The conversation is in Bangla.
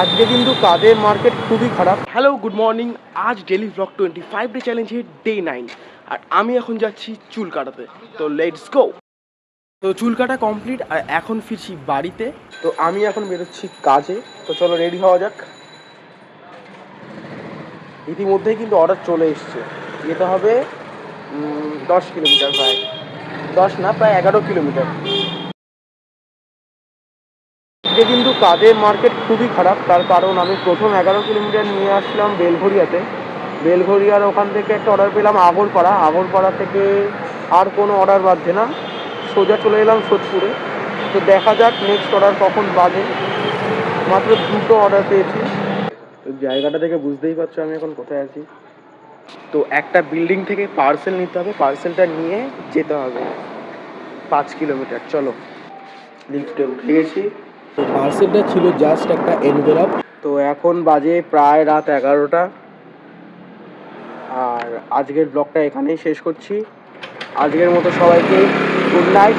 আজকে কিন্তু কাজের মার্কেট খুবই খারাপ। Hello, good morning. আজ ডেলি ব্লগ 25 ডে চ্যালেঞ্জের ডে 9, আর আমি এখন যাচ্ছি চুল কাটাতে। তো লেটস গো। তো চুল কাটা কমপ্লিট আর এখন ফিরছি বাড়িতে। তো আমি এখন বেরোচ্ছি কাজে। তো চলো রেডি হওয়া যাক। ইতিমধ্যেই কিন্তু অর্ডার চলে এসছে। যেতে হবে 10 কিলোমিটার, প্রায় 10 না, প্রায় 11 কিলোমিটার। আজকে কিন্তু কাজের মার্কেট খুবই খারাপ, তার কারণ আমি প্রথম 11 কিলোমিটার নিয়ে আসলাম বেলঘরিয়াতে। বেলঘরিয়ার ওখান থেকে একটা অর্ডার পেলাম আগরপাড়া থেকে আর কোনো অর্ডার বাজছে না, সোজা চলে এলাম সোদপুরে। তো দেখা যাক নেক্সট অর্ডার কখন বাজে। মাত্র দুটো অর্ডার পেয়েছি। তো জায়গাটা থেকে বুঝতেই পারছো আমি এখন কোথায় আছি। তো একটা বিল্ডিং থেকে পার্সেল নিতে হবে, পার্সেলটা নিয়ে যেতে হবে 5 কিলোমিটার। চলো, লিফটে উঠে গেছি। তো পার্সেলটা ছিল জাস্ট একটা এনভেলপ। তো এখন বাজে প্রায় রাত 11টা। আর আজকের ব্লগটা এখানেই শেষ করছি। আজকের মতো সবাইকে গুড নাইট।